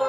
Hey,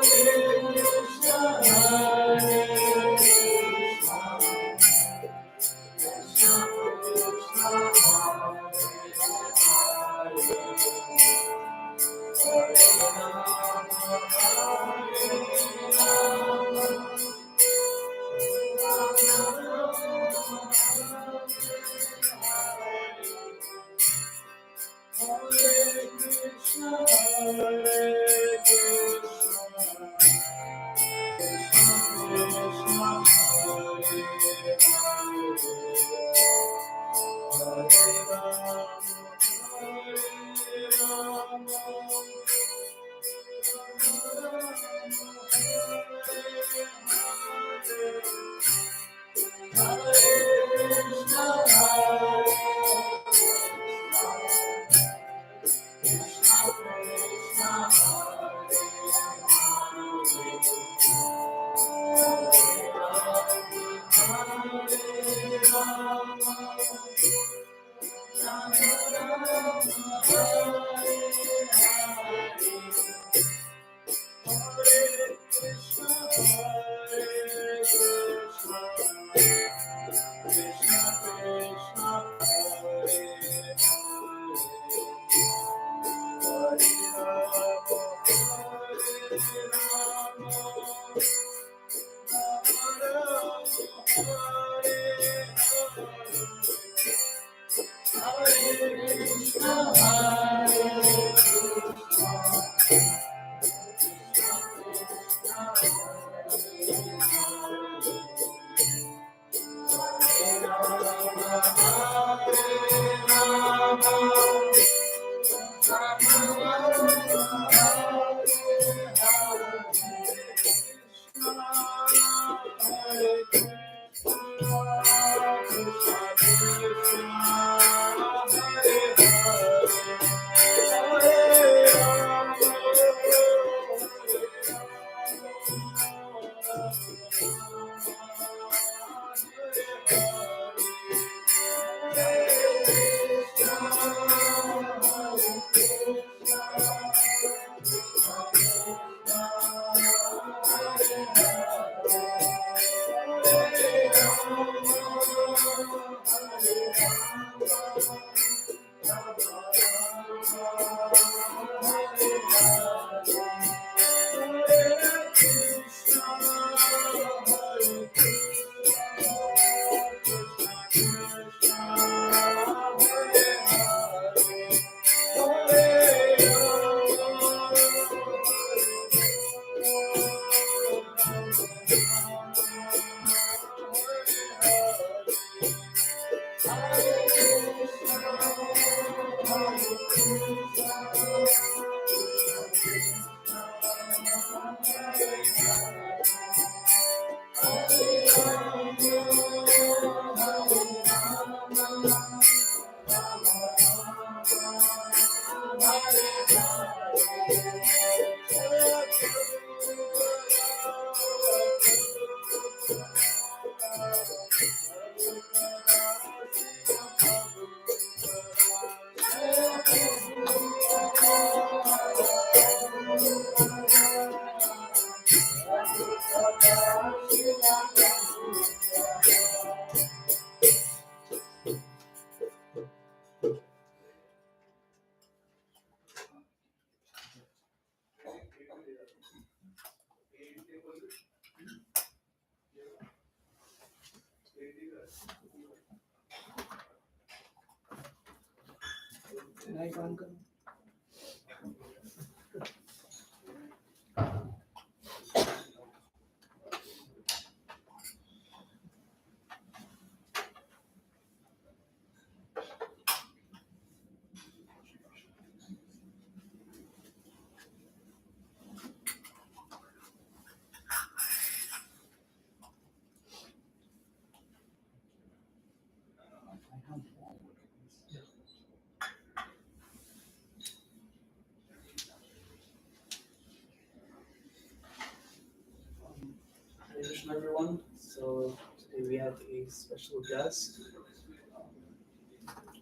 Krishna, everyone. So today we have a special guest.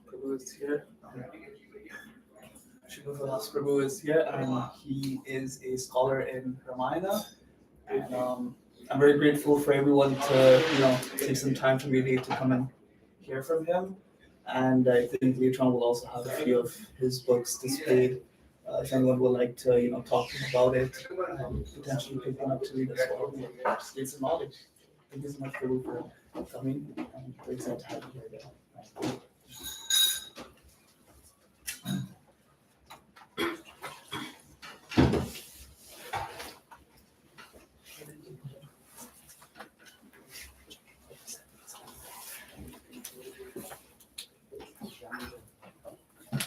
Prabhu is here. Shubha Vilas Prabhu is here, and he is a scholar in Ramayana. And I'm very grateful for everyone to take some time from your day to come and hear from him. And I think later on we'll also have a few of his books displayed. If anyone would like to talk to him about it, potentially pick one up to read as well. Just get some knowledge. Thank you so much Prabhu, for coming. I'm very excited to have you here again.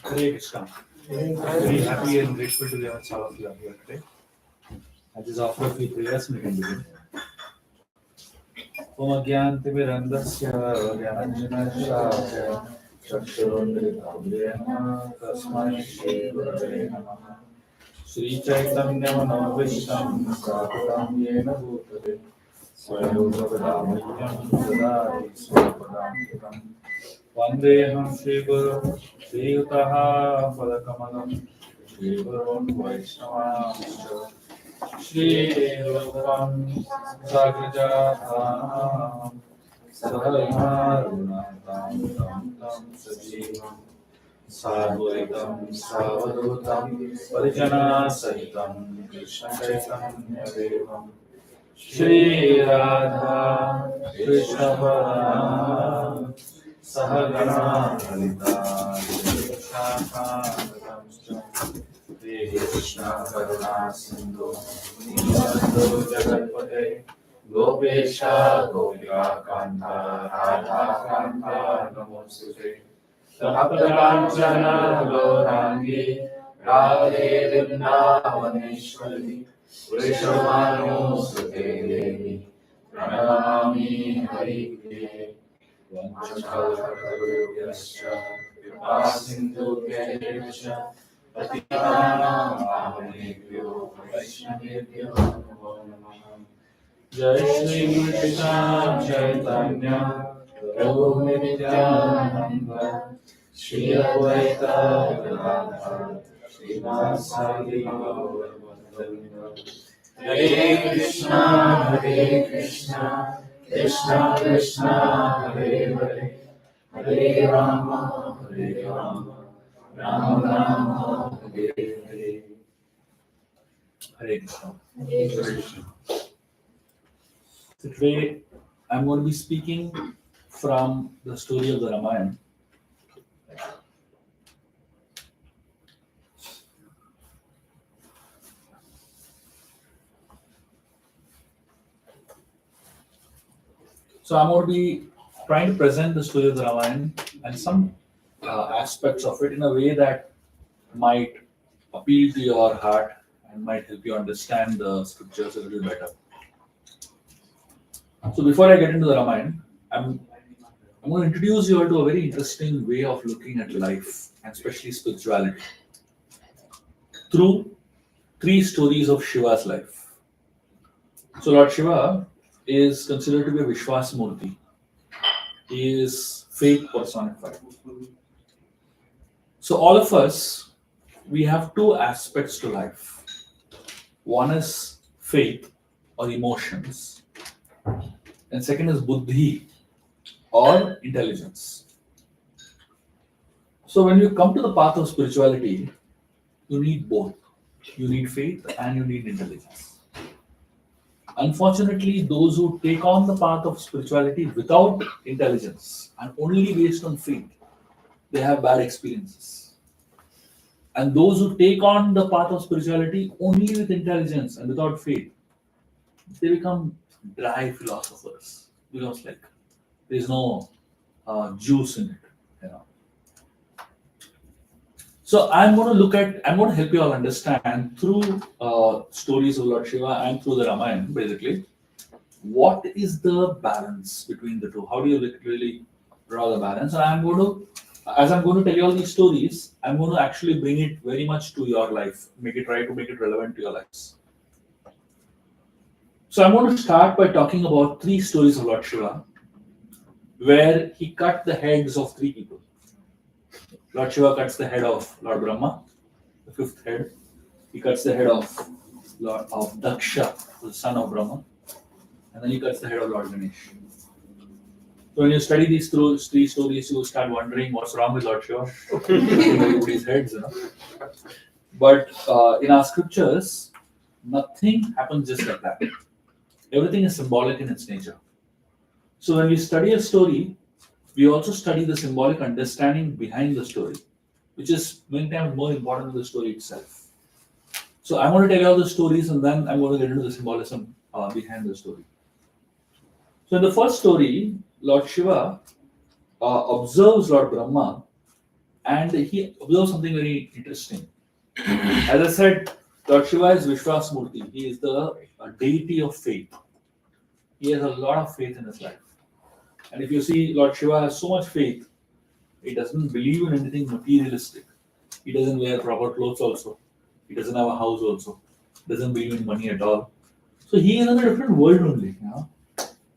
Hare Krishna. Very happy and grateful to be with all of you here today. I just offer a few prayers and we can begin. Om Agyantimirandasya Gyananjanasya Chakshurunmilitam Yena Tasmai Shri Gurave Namaha Shri Chaitanya Manavishtam Sthapitam Yena Bhutale Swayam Bhagavadamahyam Dadati Swapadam Vandeham Shri Guru Shri Utaha Padakamalam Shri Gurun Vaishnavamscha Shri Rupam Sagrajatam Saharunatam Tam Tam Sajivam Sadvaitam Savadutam Parijana Sahitam Krishna Chaitanya Devam Shri Radha Krishna Parama Sahagana Lita Krishna Karuna Sindhu Nindhu Jagatpate Gopesha Gopika Kanta Radha Kanta Namostute Tapatakanchana Gaurangi Radhe Vrindavaneshwari Vrishabhanu Sute Devi Pranamami Harike Vanchakalpatarubhyascha Vipasindhubhyascha Patitanam Pavanebhyo Vaishnavebhyo Namo Namaha Jai Shri Krishna Chaitanya Prabhu Nityananda Shri Advaita Gadadhar Srimad Gaura Bhattacharya Hare Krishna Krishna Krishna Hare Hare Hare Rama Rama Rama Hare Hare. Hare Krishna. Hare Krishna. So today I'm going to be speaking from the story of the Ramayana. So I'm going to be trying to present the story of the Ramayana and some aspects of it in a way that might appeal to your heart and might help you understand the scriptures a little better. So before I get into the Ramayana, I'm going to introduce you all to a very interesting way of looking at life and especially spirituality through three stories of Shiva's life. So Lord Shiva is considered to be a Vishwas Murti. He is faith personified. So all of us, we have two aspects to life. One is faith or emotions, and second is buddhi or intelligence. So when you come to the path of spirituality, you need both. You need faith and you need intelligence. Unfortunately, those who take on the path of spirituality without intelligence and only based on faith, they have bad experiences. And those who take on the path of spirituality only with intelligence and without faith, they become dry philosophers. Because like there's no juice in it, you know. So I'm going to help you all understand through stories of Lord Shiva and through the Ramayana, basically, what is the balance between the two? How do you really draw the balance? And as I'm going to tell you all these stories, I'm going to actually bring it very much to your life, try to make it relevant to your lives. So I'm going to start by talking about three stories of Lord Shiva, where he cut the heads of three people. Lord Shiva cuts the head of Lord Brahma. the fifth head. He cuts the head of Daksha, the son of Brahma, and then he cuts the head of Lord Ganesh. So when you study these three stories, you start wondering what's wrong with Lord Shiva. Everybody's heads, But in our scriptures, nothing happens just like that. Everything is symbolic in its nature. So when we study a story, we also study the symbolic understanding behind the story, which is many times more important than the story itself. So I'm going to tell you all the stories and then I'm going to get into the symbolism behind the story. So in the first story, Lord Shiva observes Lord Brahma and he observes something very interesting. As I said, Lord Shiva is Vishwasmurti. He is the deity of faith. He has a lot of faith in his life. And if you see, Lord Shiva has so much faith, he doesn't believe in anything materialistic. He doesn't wear proper clothes also. He doesn't have a house also. Doesn't believe in money at all. So he is in a different world only,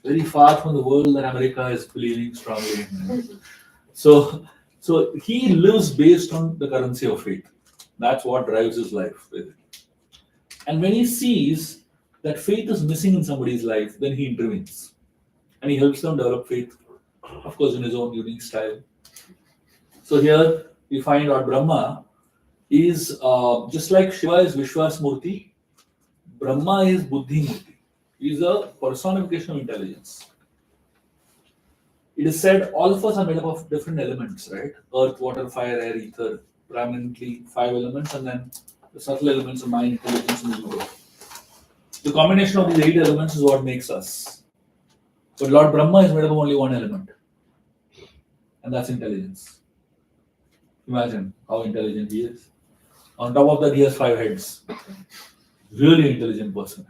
very far from the world that America is believing strongly in. So he lives based on the currency of faith. That's what drives his life. And when he sees that faith is missing in somebody's life, then he intervenes. And he helps them develop faith, of course, in his own unique style. So here we find Lord Brahma is just like Shiva is Vishwasmurti, Brahma is Buddhi Murti. He is a personification of intelligence. It is said all of us are made up of different elements, right? Earth, water, fire, air, ether, predominantly 5 elements, and then the subtle elements of mind, intelligence, and ego. The combination of these 8 elements is what makes us. But Lord Brahma is made up of only 1 element, and that's intelligence. Imagine how intelligent he is. On top of that, he has 5 heads. Really intelligent person.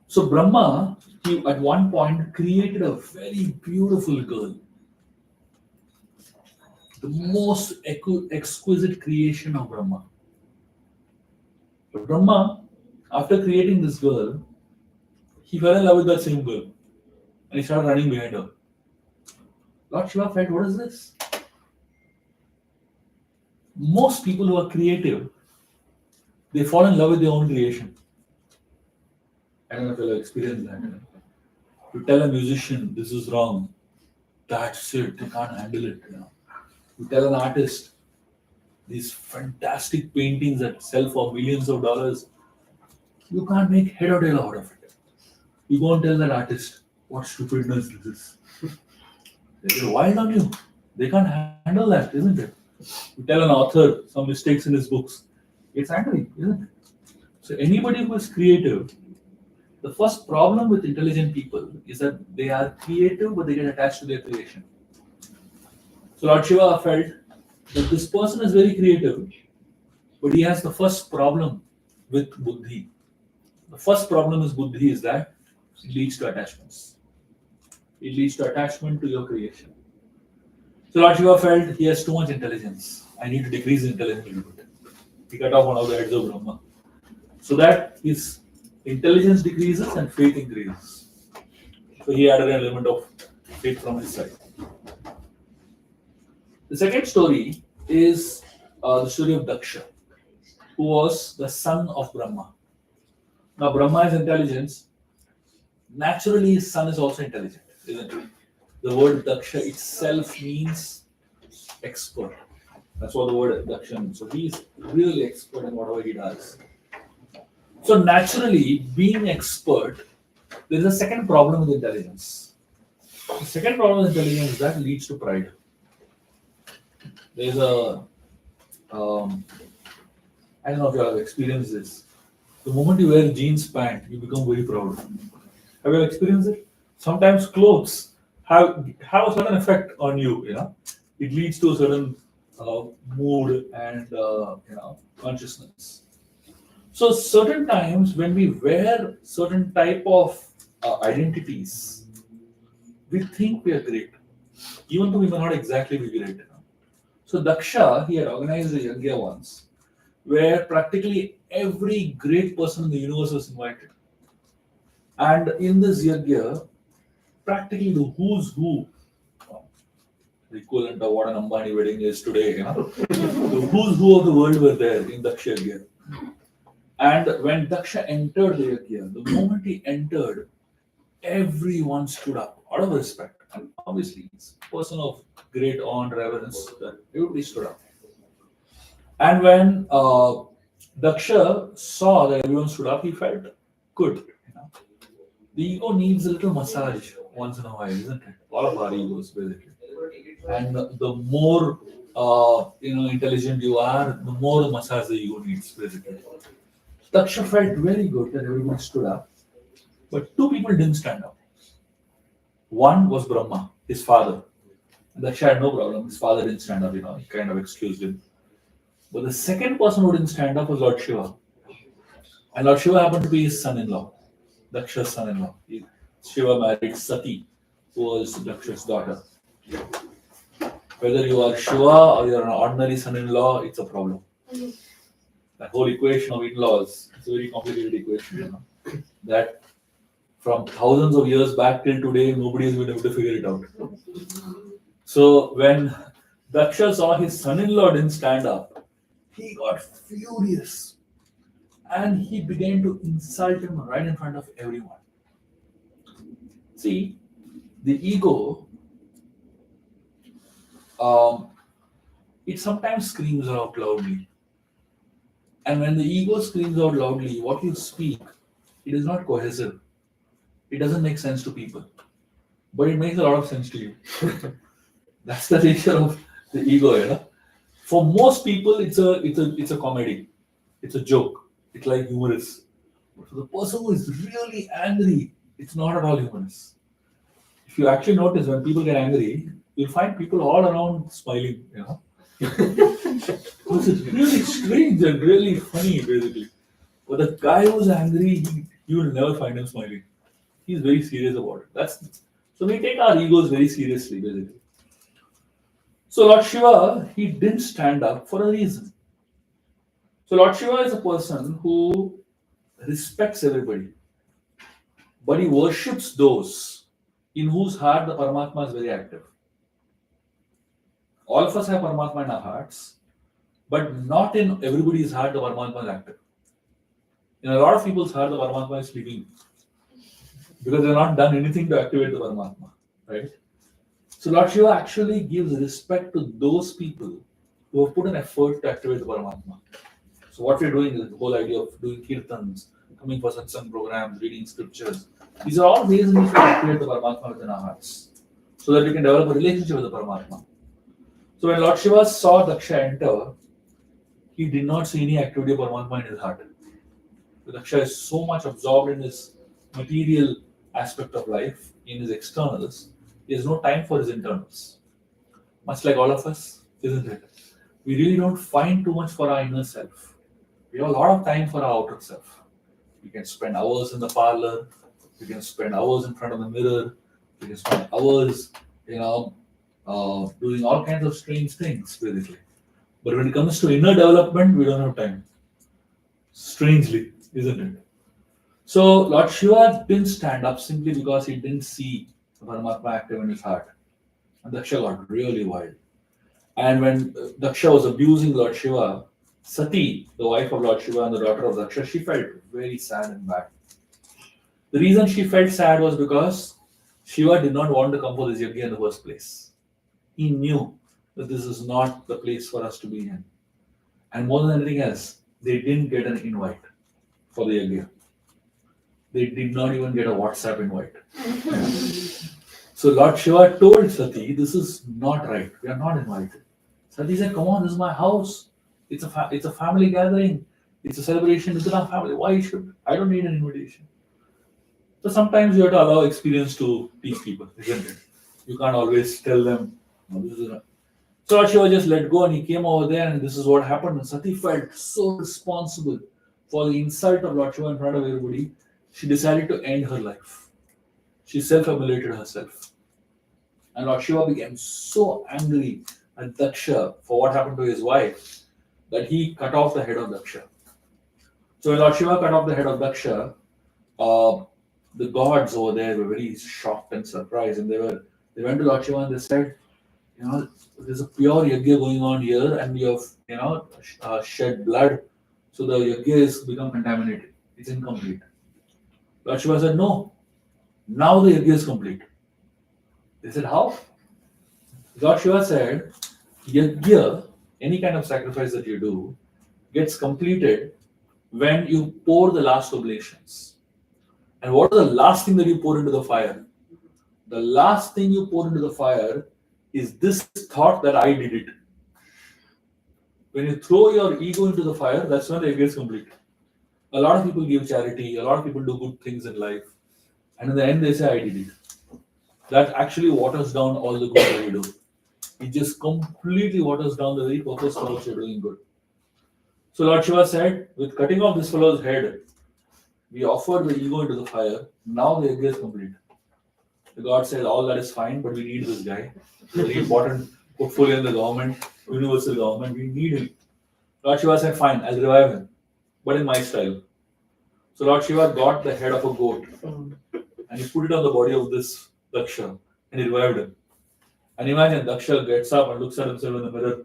So Brahma, he at one point created a very beautiful girl. The most exquisite creation of Brahma. But Brahma, after creating this girl, he fell in love with that same girl. And he started running behind her. Lord Shiva felt, what is this? Most people who are creative, they fall in love with their own creation. I don't know if you'll experience that. You tell a musician, this is wrong. That's it, they can't handle it. You tell an artist, these fantastic paintings that sell for millions of dollars, you can't make head or tail out of it. You go and tell that artist, what stupidness this is. They get wild on you. They can't handle that, isn't it? You tell an author some mistakes in his books, it's angry, isn't it? So anybody who is creative, the first problem with intelligent people is that they are creative but they get attached to their creation. So Lord Shiva felt that this person is very creative, but he has the first problem with buddhi. The first problem with buddhi is that it leads to attachments. It leads to attachment to your creation. So Lord Shiva felt he has too much intelligence. I need to decrease his intelligence a little bit. He cut off one of the heads of Brahma. So that his intelligence decreases and faith increases. So he added an element of faith from his side. The second story is the story of Daksha, who was the son of Brahma. Now Brahma is intelligence. Naturally, his son is also intelligent, isn't it? The word Daksha itself means expert. That's what the word Daksha means. So he is really expert in whatever he does. So naturally, being expert, there is a second problem with intelligence. The second problem with intelligence is that leads to pride. There is a, I don't know if you have experienced this. The moment you wear jeans pant, you become very proud. Have you experienced it? Sometimes clothes have a certain effect on you. It leads to a certain mood and consciousness. So certain times when we wear certain type of identities, we think we are great, even though we may not exactly be great. So Daksha, he had organized a yajna once, where practically every great person in the universe was invited. And in this yajna, practically the who's who the equivalent of what an Ambani wedding is today. The who's who of the world were there in Daksha Yajna. And when Daksha entered the Yajna, the moment he entered, everyone stood up out of respect. And obviously, he's a person of great awe and reverence. Everybody stood up. And when Daksha saw that everyone stood up, he felt good. The ego needs a little massage once in a while, isn't it? All of our egos, basically. And the more intelligent you are, the more massage the ego needs, basically. Daksha felt very good that everyone stood up, but two people didn't stand up. One was Brahma, his father. Daksha had no problem. His father didn't stand up, he kind of excused him. But the second person who didn't stand up was Lord Shiva. And Lord Shiva happened to be his son-in-law, Daksha's son-in-law. Shiva married Sati, who was Daksha's daughter. Whether you are Shiva or you're an ordinary son-in-law, it's a problem. That whole equation of in-laws, it's a very complicated equation, that from thousands of years back till today, nobody has been able to figure it out. So when Daksha saw his son-in-law didn't stand up, he got furious and he began to insult him right in front of everyone. See, the ego, it sometimes screams out loudly. And when the ego screams out loudly, what you speak, it is not cohesive. It doesn't make sense to people. But it makes a lot of sense to you. That's the nature of the ego, For most people, it's a comedy. It's a joke. It's like humorous. But for the person who is really angry, it's not at all humorous. If you actually notice when people get angry, you'll find people all around smiling, Which is really strange and really funny, basically. But the guy who's angry, you will never find him smiling. He's very serious about it. So we take our egos very seriously, basically. So Lord Shiva, he didn't stand up for a reason. So Lord Shiva is a person who respects everybody, but he worships those in whose heart the Paramatma is very active. All of us have Paramatma in our hearts, but not in everybody's heart the Paramatma is active. In a lot of people's heart, the Paramatma is sleeping because they've not done anything to activate the Paramatma, right? So Lord Shiva actually gives respect to those people who have put an effort to activate the Paramatma. So what we're doing is the whole idea of doing kirtans, coming for satsang programs, reading scriptures. These are all ways in which we activate the Paramatma within our hearts, so that we can develop a relationship with the Paramatma. So when Lord Shiva saw Daksha enter, he did not see any activity of Paramatma in his heart. The Daksha is so much absorbed in his material aspect of life, in his externals, he has no time for his internals. Much like all of us, isn't it? We really don't find too much for our inner self. We have a lot of time for our outer self. We can spend hours in the parlor, we can spend hours in front of the mirror, we can spend hours, doing all kinds of strange things, basically. But when it comes to inner development, we don't have time. Strangely, isn't it? So Lord Shiva didn't stand up simply because he didn't see the Paramatma active in his heart. And Daksha got really wild. And when Daksha was abusing Lord Shiva, Sati, the wife of Lord Shiva and the daughter of Daksha, she felt very sad and bad. The reason she felt sad was because Shiva did not want to come for this yajna in the first place. He knew that this is not the place for us to be in. And more than anything else, they didn't get an invite for the yajna. They did not even get a WhatsApp invite. So Lord Shiva told Sati, this is not right. We are not invited. Sati said, come on, this is my house. It's a family gathering. It's a celebration within our family. Why should I don't need an invitation? So sometimes you have to allow experience to teach people, isn't it? You can't always tell them, no, this is not. So Lord Shiva just let go and he came over there and this is what happened. And Sati felt so responsible for the insult of Lord Shiva in front of everybody. She decided to end her life. She self-immolated herself. And Lord Shiva became so angry at Daksha for what happened to his wife that he cut off the head of Daksha. So when Lord Shiva cut off the head of Daksha, the gods over there were very shocked and surprised, and they went to Lord Shiva and they said, there's a pure yajna going on here, and you have shed blood, so the yajna is become contaminated. It's incomplete. Lord Shiva said, no. Now the yajna is complete. They said, how? Lord Shiva said, yajna, any kind of sacrifice that you do, gets completed when you pour the last oblations. And what is the last thing that you pour into the fire? The last thing you pour into the fire is this thought that I did it. When you throw your ego into the fire, that's when the yajna is complete. A lot of people give charity, a lot of people do good things in life, and in the end they say, I did it. That actually waters down all the good that you do. It just completely waters down the very purpose for which you're doing good. So Lord Shiva said, with cutting off this fellow's head, we offered the ego into the fire. Now the yajna is complete. The God said, all that is fine, but we need this guy. Very important portfolio in the government, universal government. We need him. Lord Shiva said, fine, I'll revive him, but in my style. So Lord Shiva got the head of a goat and he put it on the body of this Daksha and he revived him. And imagine Daksha gets up and looks at himself in the mirror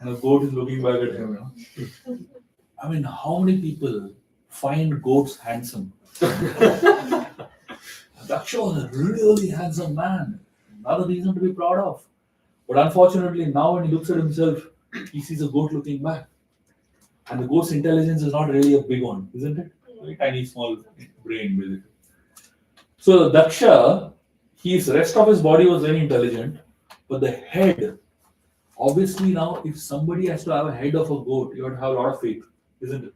and the goat is looking back at him. I mean, how many people find goats handsome? Daksha was a really handsome man. Another reason to be proud of. But unfortunately, now when he looks at himself, he sees a goat looking back. And the goat's intelligence is not really a big one, isn't it? Very tiny, small brain, basically. So Daksha, his rest of his body was very intelligent, but the head, obviously now, if somebody has to have a head of a goat, you have to have a lot of faith, isn't it?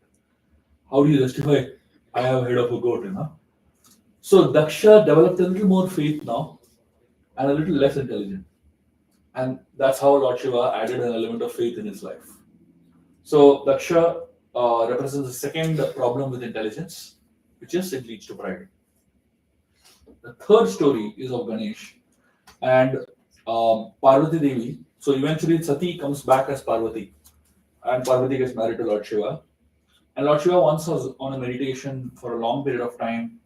How do you justify, I have a head of a goat, So Daksha developed a little more faith now and a little less intelligent. And that's how Lord Shiva added an element of faith in his life. So Daksha represents the second problem with intelligence, which is it leads to pride. The third story is of Ganesh and Parvati Devi. So eventually Sati comes back as Parvati and Parvati gets married to Lord Shiva. And Lord Shiva once was on a meditation for a long period of time.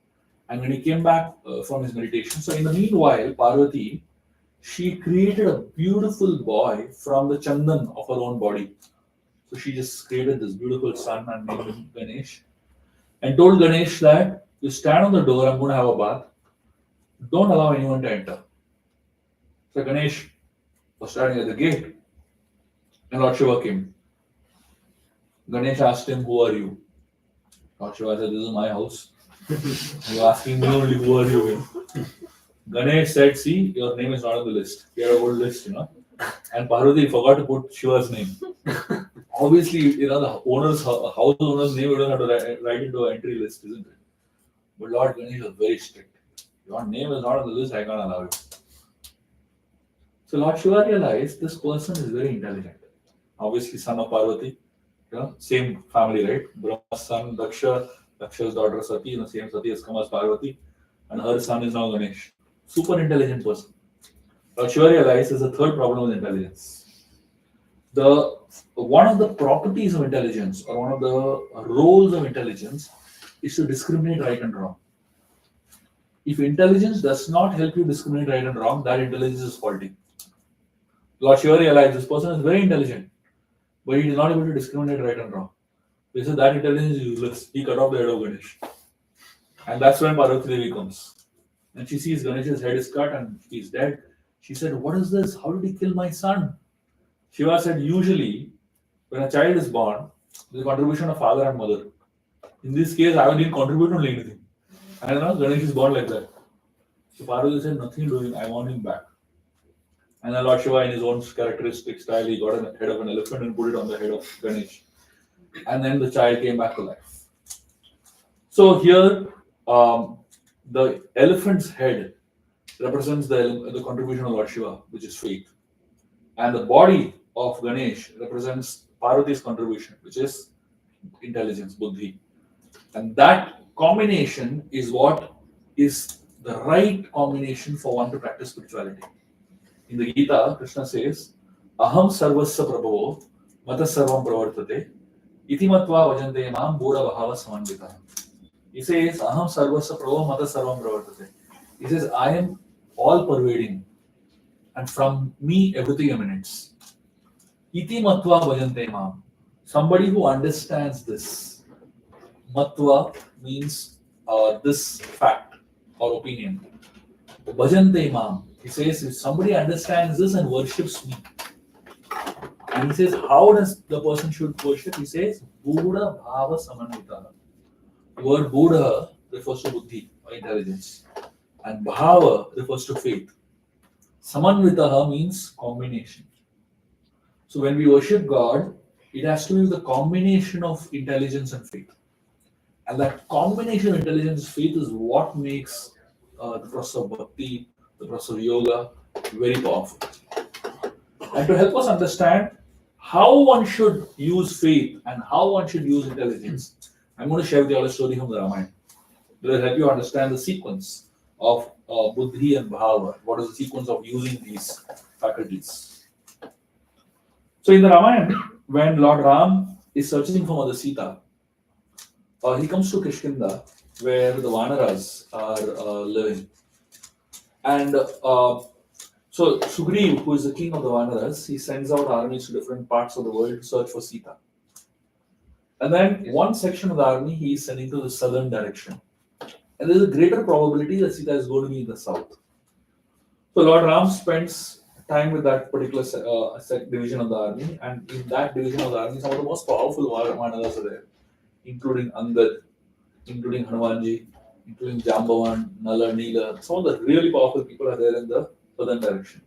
And when he came back from his meditation, so in the meanwhile, Parvati, she created a beautiful boy from the chandan of her own body. So she just created this beautiful son and named him Ganesh. And told Ganesh that you stand on the door, I'm going to have a bath. Don't allow anyone to enter. So Ganesh was standing at the gate. And Lord Shiva came. Ganesh asked him, who are you? Lord Shiva said, this is my house. You're asking me only, who are you? Ganesh said, see, your name is not on the list. We have a whole list, And Parvati forgot to put Shiva's name. Obviously, the owner's house owner's name, you don't have to write into an entry list, isn't it? But Lord Ganesh was very strict. Your name is not on the list, I can't allow it. So Lord Shiva realized this person is very intelligent. Obviously, son of Parvati, same family, right? Brahma's son, Daksha, Daksha's daughter Sati, the same Sati has come as Parvati, and her son is now Ganesh. Super intelligent person. Lord Shiva realized there's a third problem with intelligence. One of the properties of intelligence, or one of the roles of intelligence, is to discriminate right and wrong. If intelligence does not help you discriminate right and wrong, that intelligence is faulty. Lord Shiva realized this person is very intelligent, but he is not able to discriminate right and wrong. He said that intelligence is useless. He cut off the head of Ganesh. And that's when Parvati Devi comes. And she sees Ganesh's head is cut and he's dead. She said, what is this? How did he kill my son? Shiva said, usually, when a child is born, there's a contribution of father and mother. In this case, I didn't contribute only anything. And Ganesh is born like that. So Parvati said, nothing doing, I want him back. And then Lord Shiva, in his own characteristic style, he got a head of an elephant and put it on the head of Ganesh. And then the child came back to life. So here, the elephant's head represents the contribution of Lord Shiva, which is faith. And the body of Ganesh represents Parvati's contribution, which is intelligence, buddhi. And that combination is what is the right combination for one to practice spirituality. In the Gita, Krishna says, Aham sarvasya prabhavo mata sarvam pravartate iti matva vajante mam bhura bhava samanvita. He says, Aham sarvasya prabhavo mata sarvam pravartate. He says, I am all pervading. and from me everything emanates. Iti matva bhajante mam. Somebody who understands this. Matva means this fact or opinion. Bhajante mam. He says if somebody understands this and worships me, and he says how does the person should worship? He says Buddha Bhava Samanvita. The word Buddha refers to buddhi or intelligence, and Bhava refers to faith. Samanvitaha means combination. So when we worship God, it has to be the combination of intelligence and faith. And that combination of intelligence and faith is what makes the process of bhakti, the process of yoga, very powerful. And to help us understand how one should use faith and how one should use intelligence, I'm going to share with you all a story from the Ramayana. It will help you understand the sequence of buddhi and bhava. What is the sequence of using these faculties? So in the Ramayana, when Lord Ram is searching for Mother Sita, he comes to Kishkinda, where the Vanaras are living. And so Sugriv, who is the king of the Vanaras, he sends out armies to different parts of the world to search for Sita. And then one section of the army he is sending to the southern direction. And there is a greater probability that Sita is going to be in the south. So Lord Ram spends time with that particular division of the army, and in that division of the army, some of the most powerful Vanaras are there, including Angad, including Hanumanji, including Jambavan, Nala, Neela. Some of the really powerful people are there in the southern direction.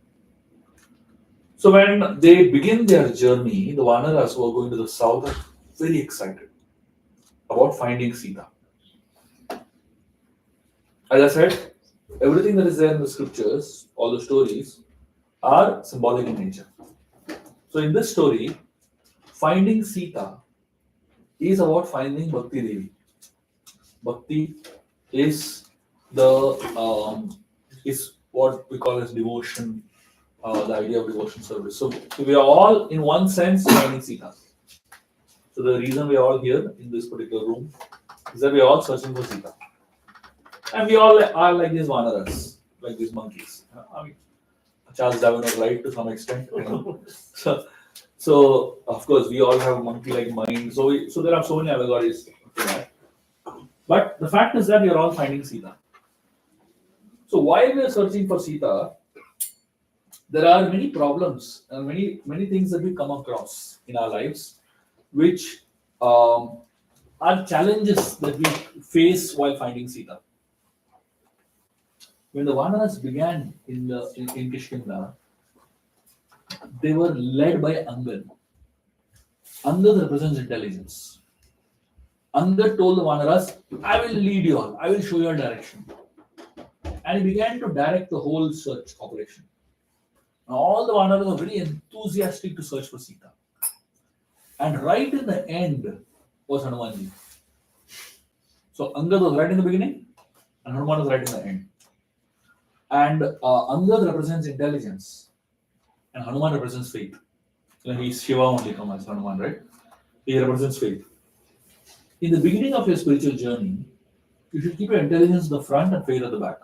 So when they begin their journey, the Vanaras who are going to the south are very excited about finding Sita. As I said, everything that is there in the scriptures, all the stories, are symbolic in nature. So in this story, finding Sita is about finding Bhakti Devi. Bhakti is is what we call as devotion, the idea of devotion service. So we are all, in one sense, finding Sita. So the reason we are all here in this particular room is that we are all searching for Sita. And we all are like these Vanaras, like these monkeys. I mean, Charles Darwin was right to some extent. So of course, we all have a monkey-like mind. So there are so many allegories to that. But the fact is that we are all finding Sita. So while we are searching for Sita, there are many problems and many things that we come across in our lives, which are challenges that we face while finding Sita. When the Vanaras began in Kishkinda, they were led by Angad. Angad represents intelligence. Angad told the Vanaras, I will lead you all, I will show you a direction. And he began to direct the whole search operation. Now, all the Vanaras were very enthusiastic to search for Sita. And right in the end was Hanumanji. So Angad was right in the beginning, and Hanuman was right in the end. And Angad represents intelligence, and Hanuman represents faith. So he's Shiva only come as Hanuman, right? He represents faith. In the beginning of your spiritual journey, you should keep your intelligence in the front and faith at the back.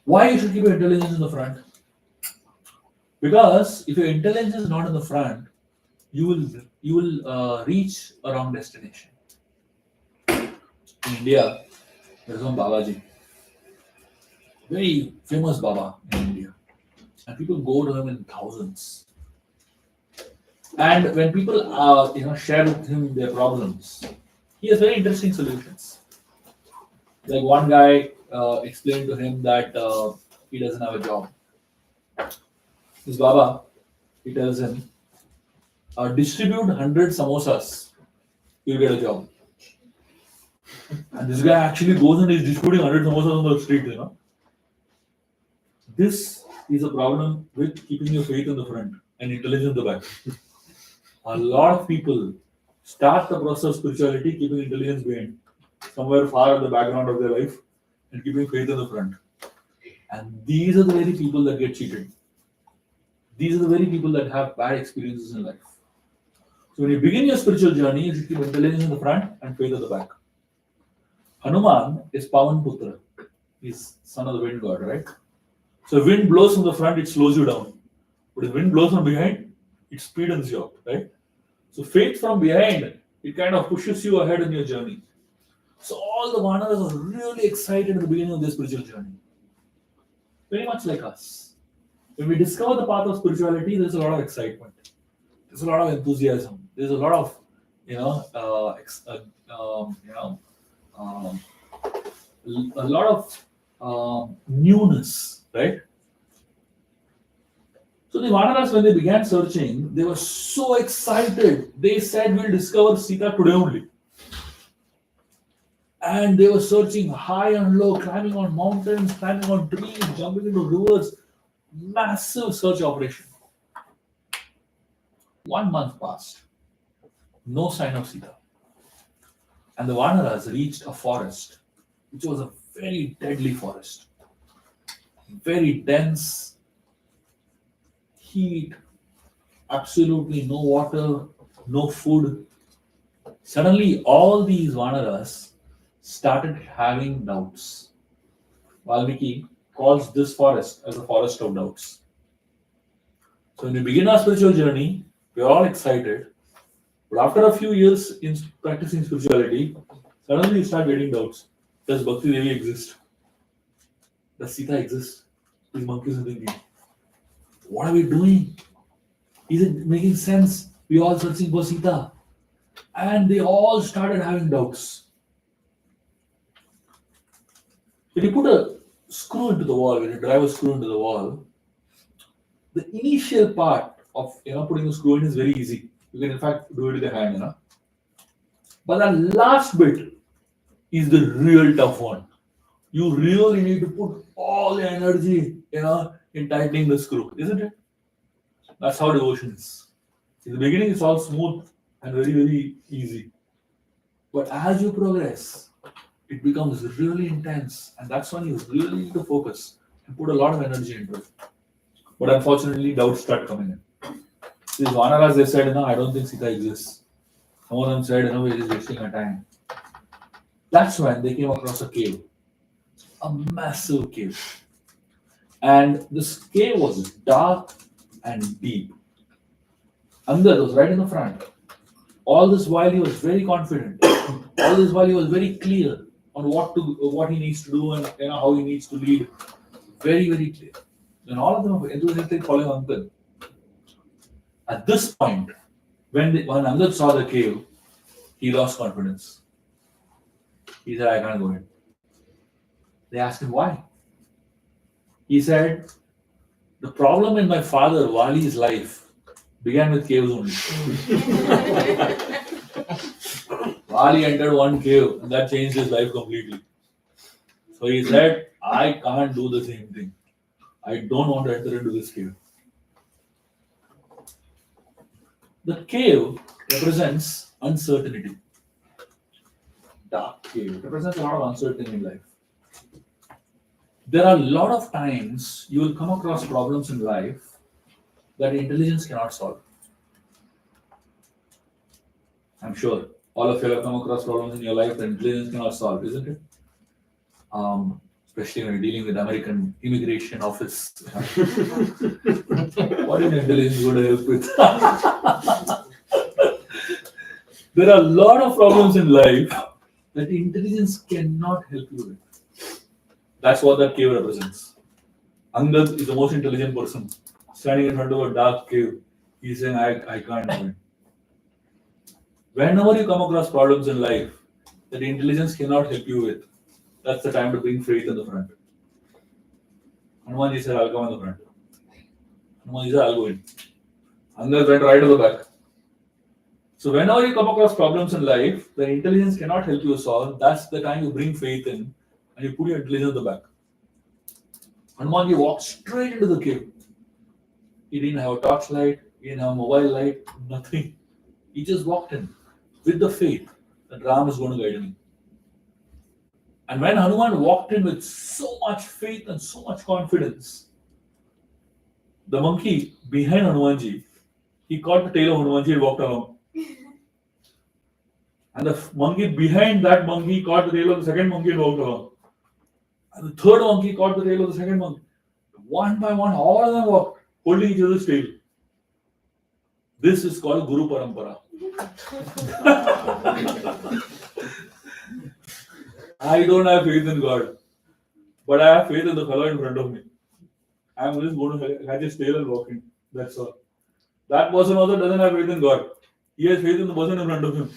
Why you should keep your intelligence in the front? Because if your intelligence is not in the front, you will reach a wrong destination. In India, there is one Babaji, very famous Baba in India, and people go to him in thousands. And when people share with him their problems, he has very interesting solutions. Like one guy explained to him that he doesn't have a job. This Baba, he tells him, distribute 100 samosas, you'll get a job. And this guy actually goes and is distributing 100 samosas on the street, This is a problem with keeping your faith in the front and intelligence in the back. A lot of people start the process of spirituality keeping intelligence behind, somewhere far in the background of their life, and keeping faith in the front. And these are the very people that get cheated. These are the very people that have bad experiences in life. So when you begin your spiritual journey, you should keep intelligence in the front and faith at the back. Hanuman is Pavan Putra. He's son of the wind god, right? So wind blows from the front, it slows you down. But if wind blows from behind, it speeds you up, right? So faith from behind, it kind of pushes you ahead in your journey. So all the Vanaras are really excited at the beginning of their spiritual journey. Very much like us. When we discover the path of spirituality, there's a lot of excitement. There's a lot of enthusiasm. There's a lot of, um, a lot of newness, right? So the Vanaras, when they began searching, they were so excited. They said, "We'll discover Sita today only." And they were searching high and low, climbing on mountains, climbing on trees, jumping into rivers. Massive search operation. 1 month passed. No sign of Sita. And the Vanaras reached a forest, which was a very deadly forest. Very dense, heat, absolutely no water, no food. Suddenly, all these Vanaras started having doubts. Valmiki calls this forest as a forest of doubts. So when we begin our spiritual journey, we're all excited. But after a few years in practicing spirituality, suddenly you start getting doubts. Does Bhakti Devi exist? Does Sita exist? These monkeys are thinking, what are we doing? Is it making sense? We're all searching for Sita. And they all started having doubts. When you put a screw into the wall, when you drive a screw into the wall, the initial part of putting a screw in is very easy. You can in fact do it with your hand, But the last bit is the real tough one. You really need to put all the energy, in tightening the screw, isn't it? That's how devotion is. In the beginning, it's all smooth and very, very easy. But as you progress, it becomes really intense, and that's when you really need to focus and put a lot of energy into it. But unfortunately, doubts start coming in. These Vanaras, they said, I don't think Sita exists. Some of them said, we're just wasting our time. That's when they came across a cave, a massive cave. And this cave was dark and deep. Angad was right in the front. All this while he was very confident. All this while he was very clear on what he needs to do and how he needs to lead. Very, very clear. And all of them were enthusiastically following Angad. At this point, when Angad saw the cave, he lost confidence. He said, I can't go in. They asked him why. He said, the problem in my father Vali's life began with caves only. Vali entered one cave and that changed his life completely. So he said, I can't do the same thing. I don't want to enter into this cave. The cave represents uncertainty. Dark cave represents a lot of uncertainty in life. There are a lot of times you will come across problems in life that intelligence cannot solve. I'm sure all of you have come across problems in your life that intelligence cannot solve, isn't it? Especially when you're dealing with American immigration office. What is intelligence going to help with? There are a lot of problems in life that intelligence cannot help you with. That's what that cave represents. Angad is the most intelligent person standing in front of a dark cave. He's saying, I can't do it. Whenever you come across problems in life that intelligence cannot help you with, that's the time to bring faith in the front. Hanumanji said, I'll come in the front. Hanumanji said, I'll go in. Angad went right to the back. So whenever you come across problems in life that intelligence cannot help you solve, that's the time you bring faith in and you put your intelligence at the back. Hanumanji walked straight into the cave. He didn't have a torchlight, he didn't have a mobile light, nothing. He just walked in with the faith that Ram is going to guide me. And when Hanuman walked in with so much faith and so much confidence, the monkey behind Hanumanji, he caught the tail of Hanumanji and walked along. And the monkey behind that monkey caught the tail of the second monkey and walked along. And the third monkey caught the tail of the second monkey. One by one, all of them walked, holding each other's tail. This is called Guru Parampara. I don't have faith in God, but I have faith in the fellow in front of me. I'm just going to catch his tail and walk in. That's all. That person also doesn't have faith in God. He has faith in the person in front of him.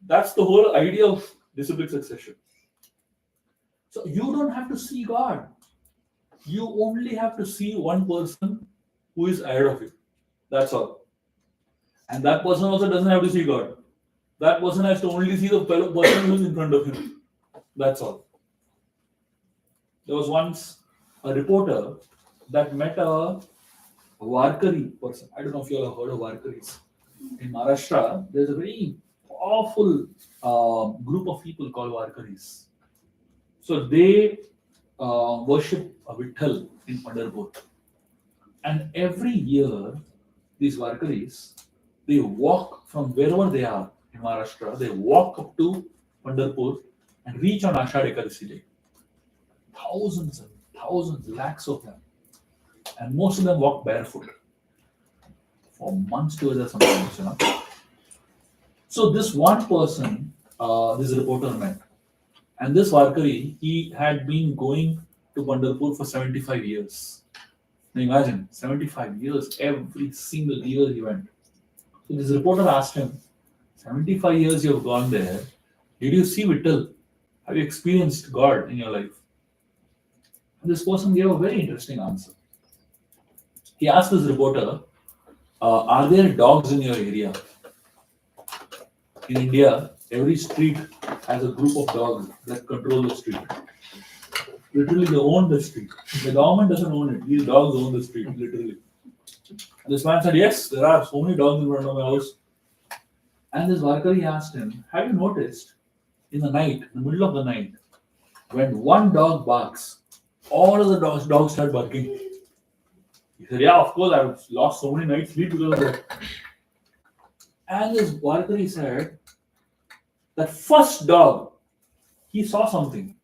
That's the whole idea of disciplic succession. So you don't have to see God. You only have to see one person who is ahead of you. That's all. And that person also doesn't have to see God. That person has to only see the fellow person who is in front of him. That's all. There was once a reporter that met a Warkari person. I don't know if you all have heard of Warkaris. In Maharashtra, there's a very powerful group of people called Warkaris. So they worship a Vitthal in Pandharpur. And every year, these Warkaris, they walk from wherever they are in Maharashtra, they walk up to Pandharpur and reach on Ashadh Ekadasi day. Thousands and thousands, lakhs of them. And most of them walk barefoot for months together sometimes, So this one person, this reporter met. And this Warkari, he had been going to Pandharpur for 75 years. Now imagine, 75 years, every single year he went. So this reporter asked him, 75 years you have gone there, did you see Vittal? Have you experienced God in your life? And this person gave a very interesting answer. He asked this reporter, are there dogs in your area? In India, every street has a group of dogs that control the street. Literally, they own the street. The government doesn't own it. These dogs own the street, literally. And this man said, yes, there are so many dogs in front of my house. And this Warkari asked him, have you noticed in the night, in the middle of the night, when one dog barks, all of the dogs start barking? He said, yeah, of course, I've lost so many nights sleep because of that. And this Warkari said, that first dog, he saw something.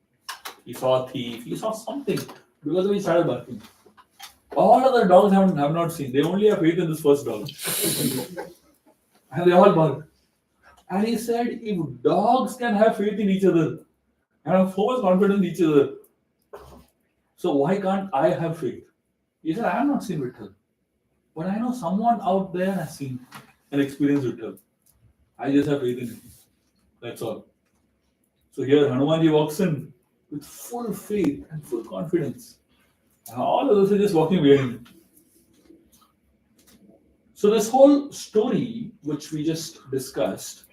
He saw a thief, he saw something because he started barking. All other dogs have not seen. They only have faith in this first dog. And they all bark. And he said, if dogs can have faith in each other and have so much confidence in each other, so why can't I have faith? He said, I have not seen Vitthal, but I know someone out there has seen and experienced Vitthal. I just have faith in him. That's all. So here Hanumanji walks in with full faith and full confidence. And all of us are just walking behind him. So this whole story, which we just discussed,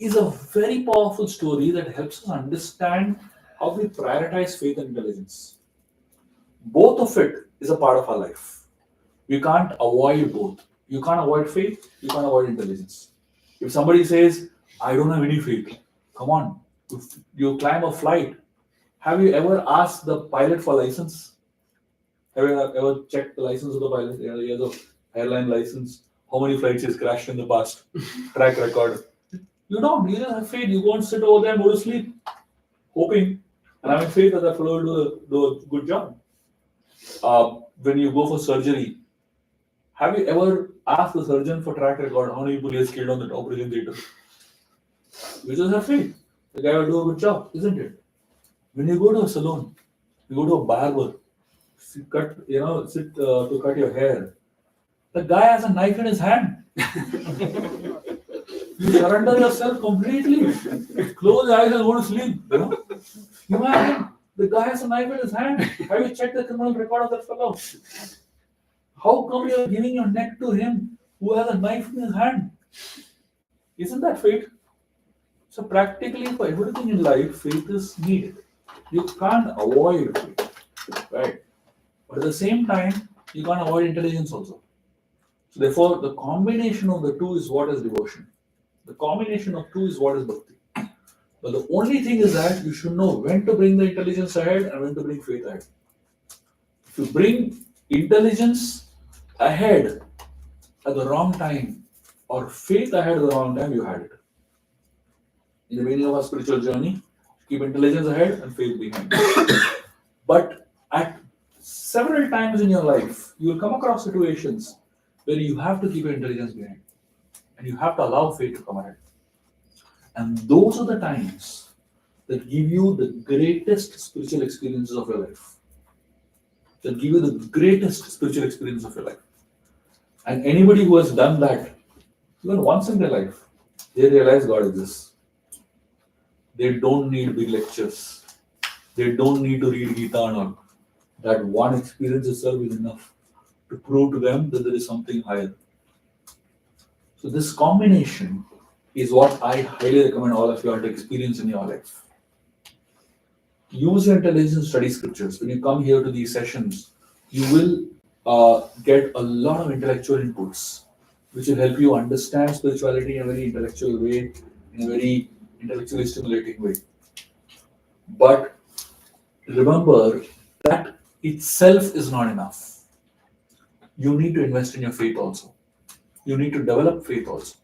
is a very powerful story that helps us understand how we prioritize faith and intelligence. Both of it is a part of our life. We can't avoid both. You can't avoid faith, you can't avoid intelligence. If somebody says, I don't have any faith, come on, if you climb a flight, have you ever asked the pilot for license? Have you ever checked the license of the pilot? He has an airline license. How many flights he's crashed in the past? Track record. You don't. You just have faith. You go and sit over there and go to sleep, hoping and having faith that that fellow will do a good job. When you go for surgery, have you ever asked the surgeon for track record? How many people he has killed on the operation theatre? You just have faith. The guy will do a good job, isn't it? When you go to a salon, you go to a barber, sit to cut your hair. The guy has a knife in his hand. You surrender yourself completely. Close your eyes and go to sleep. Imagine, the guy has a knife in his hand. Have you checked the criminal record of that fellow? How come you are giving your neck to him who has a knife in his hand? Isn't that fate? So practically for everything in life, faith is needed. You can't avoid faith, right? But at the same time, you can't avoid intelligence also. So therefore, the combination of the two is what is devotion. The combination of two is what is bhakti. But the only thing is that you should know when to bring the intelligence ahead and when to bring faith ahead. If you bring intelligence ahead at the wrong time or faith ahead at the wrong time, you had it. In the beginning of our spiritual journey, Keep intelligence ahead and faith behind. But at several times in your life, you will come across situations where you have to keep your intelligence behind and you have to allow faith to come ahead. And those are the times that give you the greatest spiritual experiences of your life. That give you the greatest spiritual experience of your life. And anybody who has done that, even once in their life, they realize God exists. They don't need big lectures. They don't need to read Gita and all. That one experience itself is enough to prove to them that there is something higher. So this combination is what I highly recommend all of you all to experience in your life. Use your intelligence to study scriptures. When you come here to these sessions, you will get a lot of intellectual inputs, which will help you understand spirituality in a very intellectual way, in a very intellectually stimulating way. But remember that itself is not enough. You need to invest in your faith also. You need to develop faith also.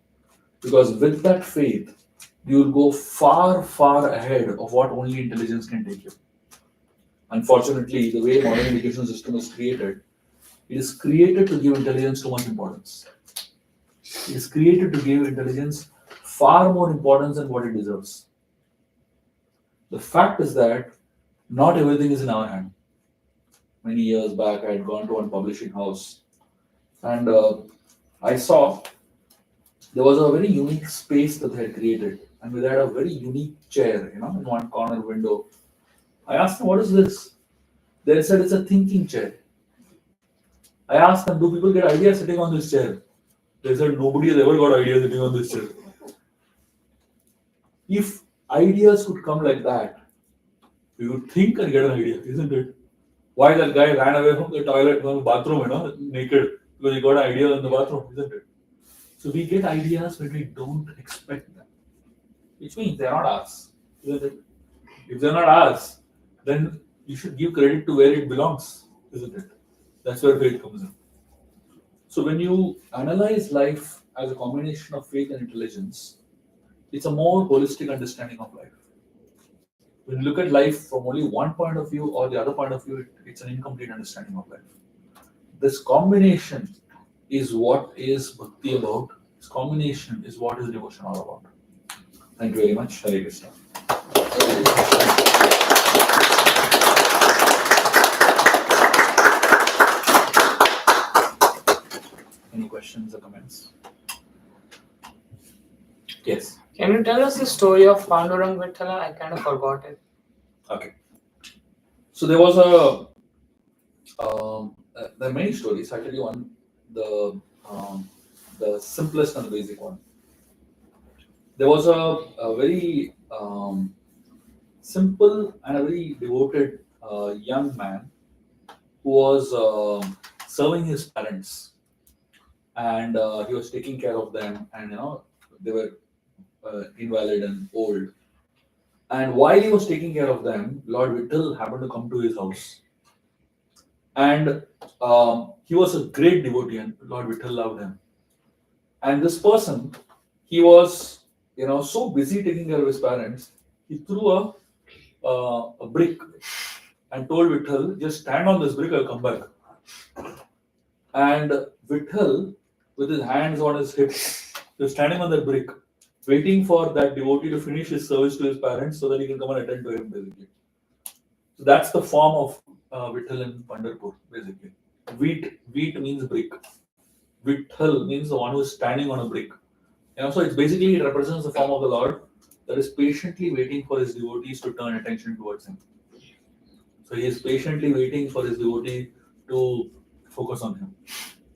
Because with that faith, you will go far, far ahead of what only intelligence can take you. Unfortunately, the way modern education system is created, it is created to give intelligence too much importance. It is created to give intelligence far more importance than what it deserves. The fact is that not everything is in our hand. Many years back, I had gone to one publishing house and I saw there was a very unique space that they had created, and we had a very unique chair, in one corner window. I asked them, "What is this?" They said, "It's a thinking chair." I asked them, "Do people get ideas sitting on this chair?" They said, "Nobody has ever got ideas sitting on this chair." If ideas could come like that, we would think and get an idea, isn't it? Why that guy ran away from the toilet, from the bathroom, naked, because he got an idea in the bathroom, isn't it? So we get ideas when we don't expect them, which means they're not ours, isn't it? If they're not ours, then you should give credit to where it belongs, isn't it? That's where faith comes in. So when you analyze life as a combination of faith and intelligence, it's a more holistic understanding of life. When you look at life from only one point of view or the other point of view, it's an incomplete understanding of life. This combination is what is bhakti about. This combination is what is devotion all about. Thank you very much. Hare Krishna. Any questions or comments? Yes. Can you tell us the story of Pandurang Vittala? I kind of forgot it. Okay. So there was there are many stories. I'll tell you one, the simplest and the basic one. There was a very simple and a very devoted young man who was serving his parents, and he was taking care of them, and they were invalid and old. And while he was taking care of them, Lord Vittal happened to come to his house. And he was a great devotee, and Lord Vittal loved him. And this person, he was, so busy taking care of his parents, he threw a brick and told Vittal, "Just stand on this brick, I'll come back." And Vittal, with his hands on his hips, was standing on that brick, waiting for that devotee to finish his service to his parents so that he can come and attend to him, basically. So that's the form of Vittal in Pandharpur, basically. Wheat means brick. Vittal means the one who is standing on a brick. So it basically represents the form of the Lord that is patiently waiting for his devotees to turn attention towards him. So he is patiently waiting for his devotee to focus on him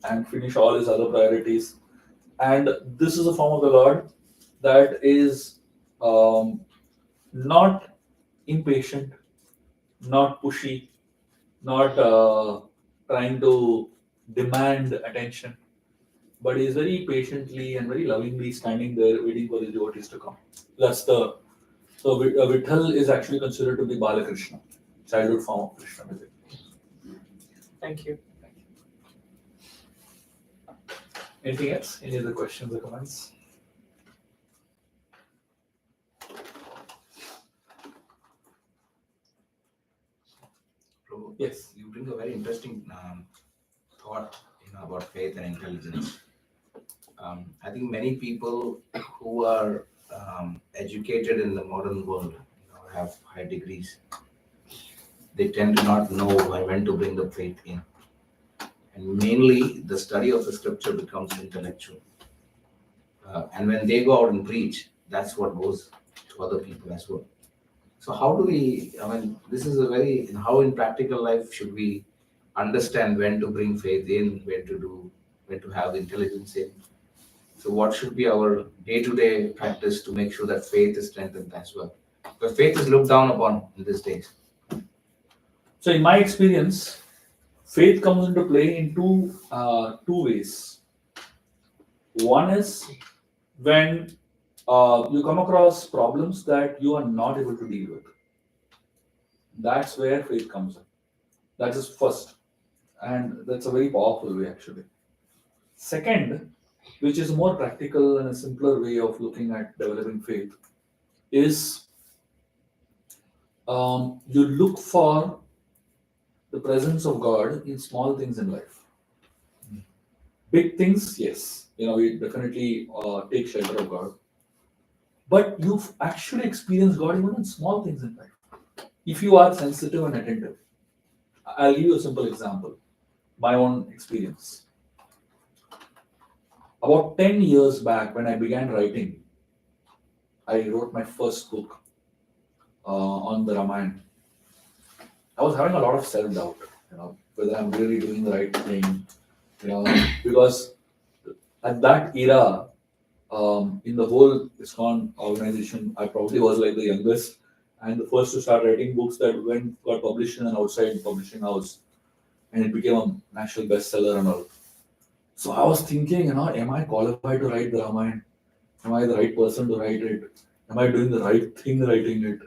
and finish all his other priorities. And this is a form of the Lord that is not impatient, not pushy, not trying to demand attention, but he is very patiently and very lovingly standing there waiting for his devotees to come. That's the so Vitthal is actually considered to be Balakrishna, childhood form of Krishna. Thank you. Anything else? Any other questions or comments? Yes. You bring a very interesting thought, about faith and intelligence. I think many people who are educated in the modern world, have high degrees. They tend to not know when to bring the faith in, and mainly the study of the scripture becomes intellectual. And when they go out and preach, that's what goes to other people as well. So how do we? I mean, this is a very how in practical life should we understand when to bring faith in, when to have the intelligence in. So what should be our day-to-day practice to make sure that faith is strengthened as well? Because faith is looked down upon in these days. So in my experience, faith comes into play in two ways. One is when you come across problems that you are not able to deal with. That's where faith comes in. That is first, and that's a very powerful way actually. Second, which is a more practical and a simpler way of looking at developing faith, is you look for the presence of God in small things in life. Big things, yes, we definitely take shelter of God, but you've actually experienced God even in small things in life. If you are sensitive and attentive, I'll give you a simple example, my own experience. About 10 years back, when I began writing, I wrote my first book on the Ramayana. I was having a lot of self doubt, whether I'm really doing the right thing, because at that era, in the whole ISKCON organization, I probably was like the youngest and the first to start writing books that got published in an outside publishing house, and it became a national bestseller and all. So I was thinking, am I qualified to write the Ramayana? Am I the right person to write it? Am I doing the right thing writing it?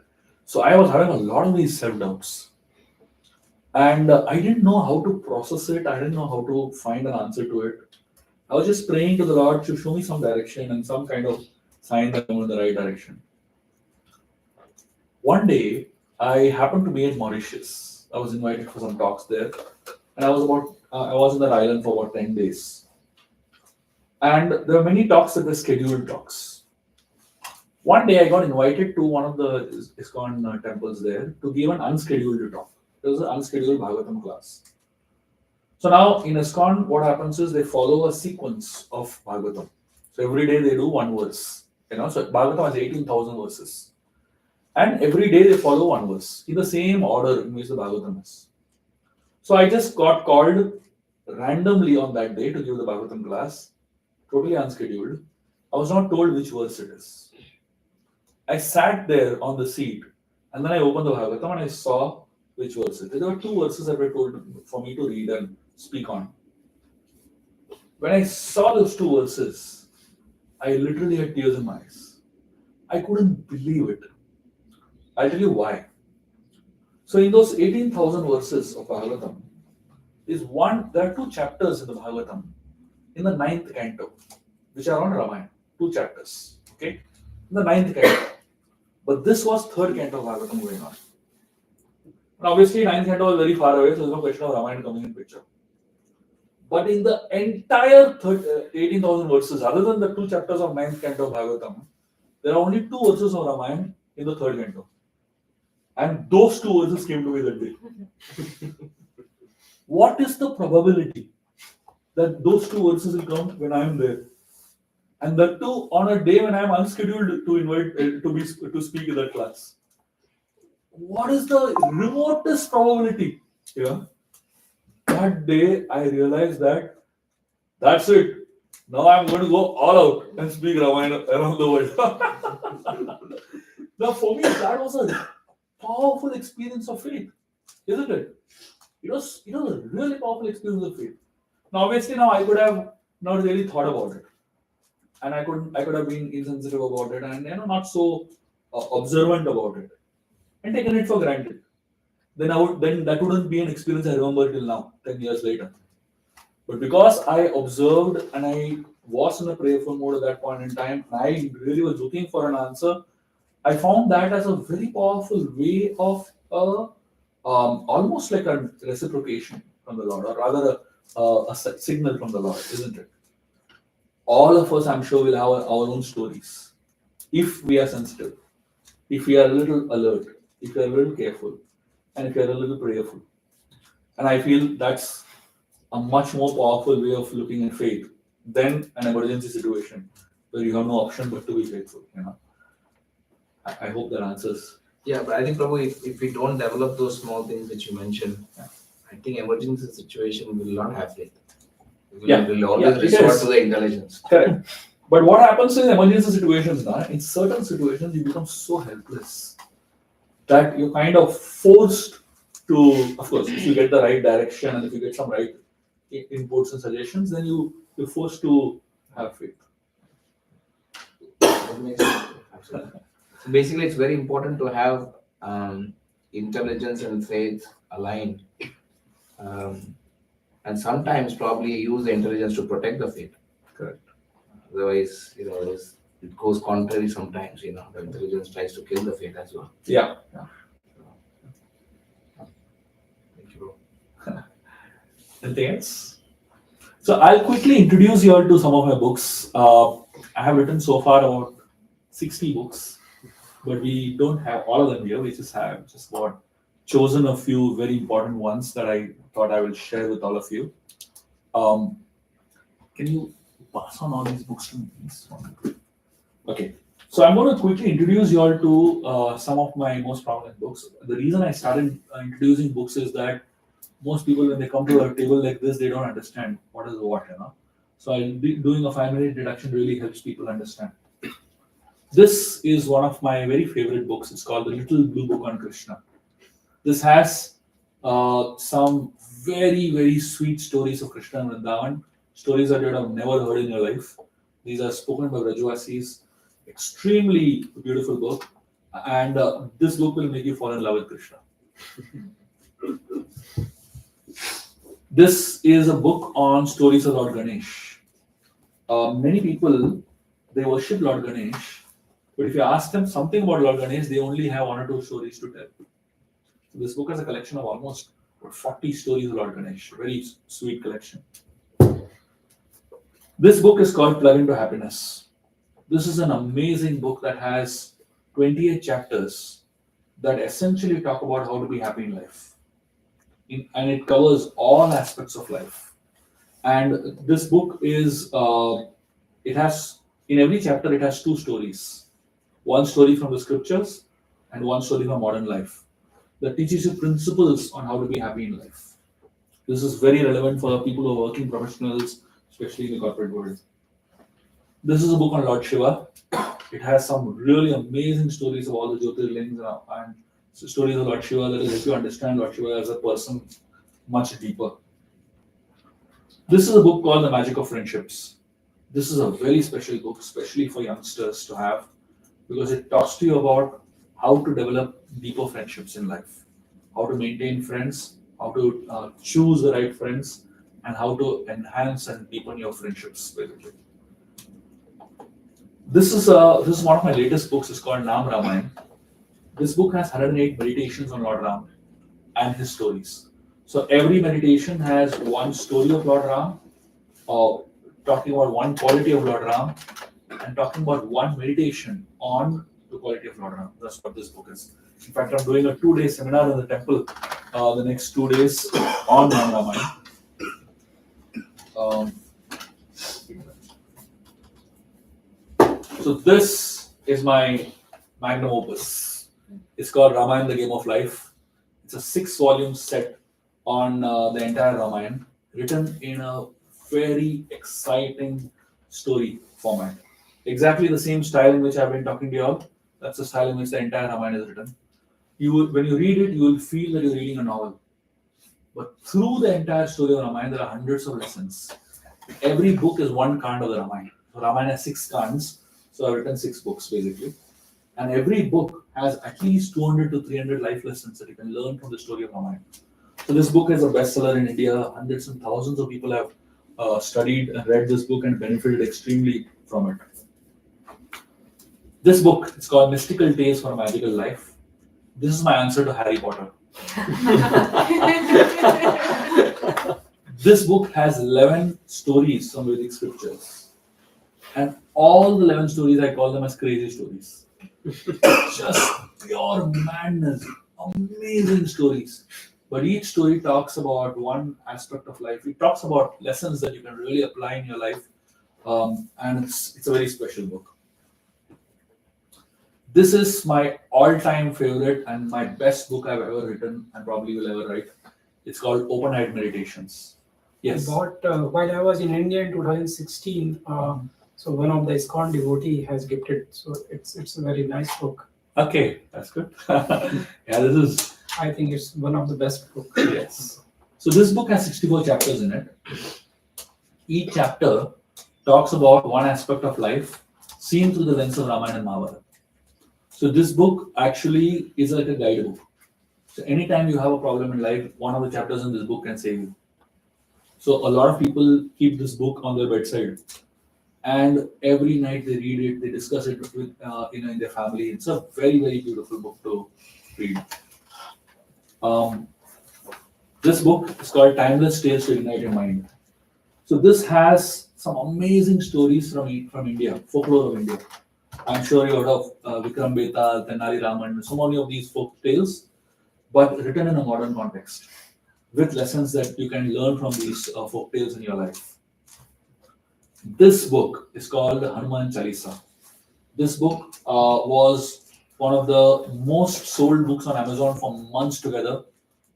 So I was having a lot of these self doubts. And I didn't know how to process it. I didn't know how to find an answer to it. I was just praying to the Lord to show me some direction and some kind of sign that I'm in the right direction. One day, I happened to be in Mauritius. I was invited for some talks there. And I was in that island for about 10 days. And there were many talks that were scheduled talks. One day I got invited to one of the ISKCON temples there to give an unscheduled talk. It was an unscheduled Bhagavatam class. So now in ISKCON, what happens is they follow a sequence of Bhagavatam. So every day they do one verse. So Bhagavatam has 18,000 verses. And every day they follow one verse in the same order in which the Bhagavatam is. So I just got called randomly on that day to give the Bhagavatam class, totally unscheduled. I was not told which verse it is. I sat there on the seat and then I opened the Bhagavatam and I saw which verse it is. There were two verses that were told for me to read and speak on. When I saw those two verses, I literally had tears in my eyes. I couldn't believe it. I'll tell you why. So in those 18,000 verses of Bhagavatam, there are two chapters in the Bhagavatam in the 9th canto, which are on Ramayana. Two chapters, okay? In the 9th canto. But this was 3rd canto of Bhagavatam going on. And obviously 9th canto was very far away, so there's no question of Ramayana coming in picture. But in the entire 18,000 verses, other than the two chapters of 9th canto of Bhagavatam, there are only two verses of Ramayana in the 3rd canto. And those two verses came to me that day. What is the probability that those two verses will come when I am there? And that too on a day when I am unscheduled to invite to speak in that class. What is the remotest probability? That day I realized that's it. Now I'm going to go all out and speak Ramayana around the world. Now for me that was a powerful experience of faith, isn't it? It was a really powerful experience of faith. Now obviously now I could have not really thought about it. And I could have been insensitive about it and not so observant about it and taken it for granted. Then that wouldn't be an experience I remember till now, 10 years later. But because I observed and I was in a prayerful mode at that point in time, and I really was looking for an answer, I found that as a very powerful way of almost like a reciprocation from the Lord, or rather a signal from the Lord, isn't it? All of us, I'm sure, will have our own stories. If we are sensitive, if we are a little alert, if we are a little careful, and if we are a little prayerful. And I feel that's a much more powerful way of looking at faith than an emergency situation where you have no option but to be faithful. I hope that answers. Yeah, but I think probably if we don't develop those small things that you mentioned, I think emergency situation will not have faith. We'll always resort to the intelligence. Correct. But what happens in emergency situations now? In certain situations, you become so helpless that you're kind of forced to, of course, if you get the right direction and if you get some right inputs and suggestions, then you're forced to have faith. That makes sense. Absolutely. So basically, it's very important to have intelligence and faith aligned. And sometimes probably use the intelligence to protect the faith. Correct. Otherwise, it goes contrary sometimes, the intelligence tries to kill the faith as well. Yeah. Thank you, bro. Anything else? So I'll quickly introduce you all to some of my books. I have written so far about 60 books, but we don't have all of them here. We just have chosen a few very important ones that I thought I will share with all of you. Can you pass on all these books to me, please? Okay. So I'm going to quickly introduce you all to some of my most prominent books. The reason I started introducing books is that most people, when they come to a table like this, they don't understand what is what, So I'll be doing a 5-minute introduction really helps people understand. This is one of my very favorite books. It's called The Little Blue Book on Krishna. This has some very, very sweet stories of Krishna and Vrindavan, stories that you would have never heard in your life. These are spoken by Brajvasis. Extremely beautiful book. And this book will make you fall in love with Krishna. This is a book on stories of Lord Ganesh. Many people, they worship Lord Ganesh, but if you ask them something about Lord Ganesh, they only have 1 or 2 stories to tell. So this book has a collection of almost 40 stories of Lord Ganesh. Very sweet collection. This book is called Plug into Happiness. This is an amazing book that has 28 chapters that essentially talk about how to be happy in life. And it covers all aspects of life. And this book is, it has, in every chapter, it has 2 stories. One story from the scriptures and one story from modern life that teaches you principles on how to be happy in life. This is very relevant for people who are working professionals, especially in the corporate world. This is a book on Lord Shiva. It has some really amazing stories of all the Jyotirlings and stories of Lord Shiva that will help you understand Lord Shiva as a person much deeper. This is a book called The Magic of Friendships. This is a very special book, especially for youngsters to have, because it talks to you about how to develop deeper friendships in life, how to maintain friends, how to choose the right friends, and how to enhance and deepen your friendships, basically. This is one of my latest books. It's called Nam Ramayana. This book has 108 meditations on Lord Ram and his stories. So every meditation has one story of Lord Ram, talking about one quality of Lord Ram, and talking about one meditation on the quality of Lord Ram. That's what this book is. In fact, I'm doing a 2-day seminar in the temple the next 2 days on Nam Ramayana. So this is my magnum opus. It's called Ramayana, the Game of Life. It's a 6-volume set on the entire Ramayana, written in a very exciting story format. Exactly the same style in which I've been talking to you all. That's the style in which the entire Ramayana is written. When you read it, you will feel that you're reading a novel. But through the entire story of Ramayana, there are hundreds of lessons. Every book is one kand of the Ramayana. So Ramayana has 6 kands. So I've written 6 books basically. And every book has at least 200 to 300 life lessons that you can learn from the story of Ramayana. So this book is a bestseller in India. Hundreds and thousands of people have studied and read this book and benefited extremely from it. This book is called Mystical Tales for a Magical Life. This is my answer to Harry Potter. This book has 11 stories from Vedic scriptures. And all the 11 stories, I call them as crazy stories. Just pure madness, amazing stories. But each story talks about one aspect of life. It talks about lessons that you can really apply in your life. And it's a very special book. This is my all-time favorite and my best book I've ever written and probably will ever write. It's called Open-Eyed Meditations. Yes. I bought while I was in India in 2016. So one of the ISKCON devotee has gifted. So it's a very nice book. Okay, that's good. Yeah, this is. I think it's one of the best books. Yes. So this book has 64 chapters in it. Each chapter talks about one aspect of life seen through the lens of Ramayana and Mahabharata. So this book actually is like a guidebook. So anytime you have a problem in life, one of the chapters in this book can save you. So a lot of people keep this book on their bedside, and every night they read it, they discuss it with in their family. It's a very, very beautiful book to read. This book is called Timeless Tales to Ignite Your Mind. So this has some amazing stories from India, folklore of India. I'm sure you heard of Vikram Betal, Tenali Raman, so many of these folk tales, but written in a modern context with lessons that you can learn from these folk tales in your life. This book is called Hanuman Chalisa. This book was one of the most sold books on Amazon for months together.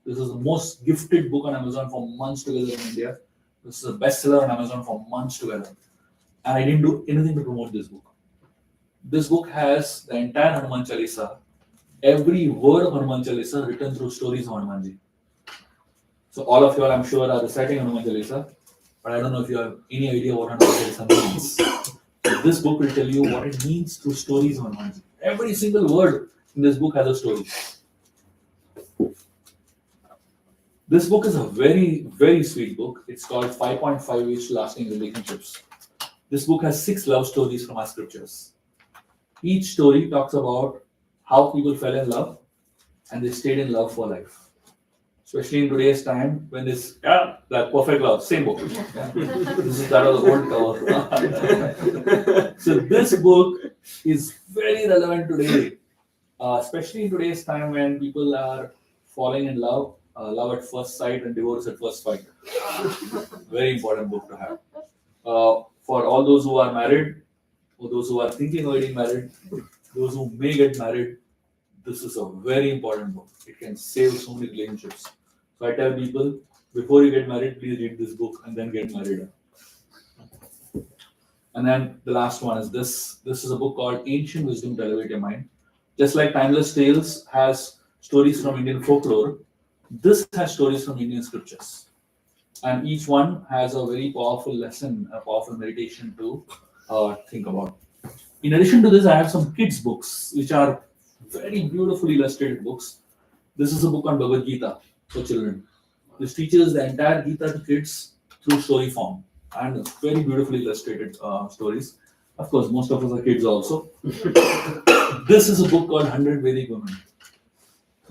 This is the most gifted book on Amazon for months together in India. This is a bestseller on Amazon for months together. And I didn't do anything to promote this book. This book has the entire Hanuman Chalisa, every word of Hanuman Chalisa written through stories of Hanumanji. So all of you all, I'm sure, are reciting Hanuman Chalisa, but I don't know if you have any idea what Hanuman Chalisa means. So this book will tell you what it means through stories of Hanumanji. Every single word in this book has a story. This book is a very, very sweet book. It's called 5.5 Ways to Lasting Relationships. This book has 6 love stories from our scriptures. Each story talks about how people fell in love and they stayed in love for life. Especially in today's time when this, like perfect love, same book. That was the old cover. So this book is very relevant today, especially in today's time when people are falling in love, love at first sight and divorce at first fight. Very important book to have. For all those who are married, or those who are thinking of getting married, those who may get married, this is a very important book. It can save so many relationships. So I tell people, before you get married, please read this book and then get married. And then the last one is this. This is a book called Ancient Wisdom to Elevate Your Mind. Just like Timeless Tales has stories from Indian folklore, this has stories from Indian scriptures. And each one has a very powerful lesson, a powerful meditation to think about. In addition to this, I have some kids' books, which are very beautifully illustrated books. This is a book on Bhagavad Gita for children. This teaches the entire Gita to kids through story form and very beautifully illustrated stories. Of course, most of us are kids also. This is a book called 100 Vedic Women.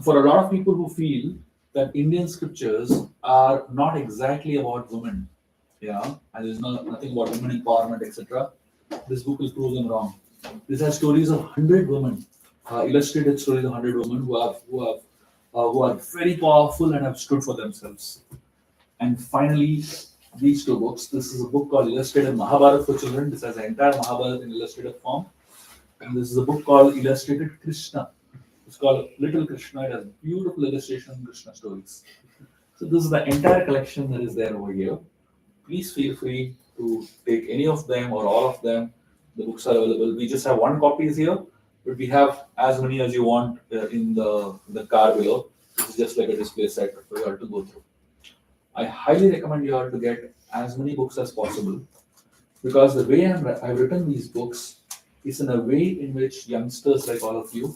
For a lot of people who feel that Indian scriptures are not exactly about women, and there's nothing about women empowerment, etc., this book will prove them wrong. This has stories of 100 women, illustrated stories of 100 women who are very powerful and have stood for themselves. And finally, these 2 books. This is a book called Illustrated Mahabharata for Children. This has the entire Mahabharata in illustrated form. And this is a book called Illustrated Krishna. It's called Little Krishna. It has beautiful illustration of Krishna stories. So this is the entire collection that is there over here. Please feel free to take any of them or all of them. The books are available. We just have 1 copy here, but we have as many as you want in the car below. This is just like a display set for you all to go through. I highly recommend you all to get as many books as possible, because the way I've written these books is in a way in which youngsters like all of you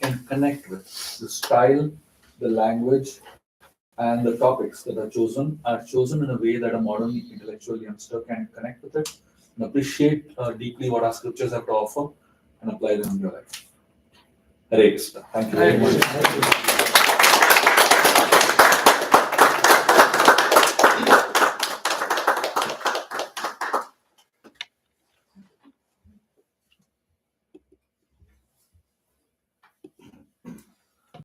can connect with. The style, the language, and the topics that are chosen in a way that a modern intellectual youngster can connect with it and appreciate deeply what our scriptures have to offer and apply them in your life. Hare Krishna. Thank you very much.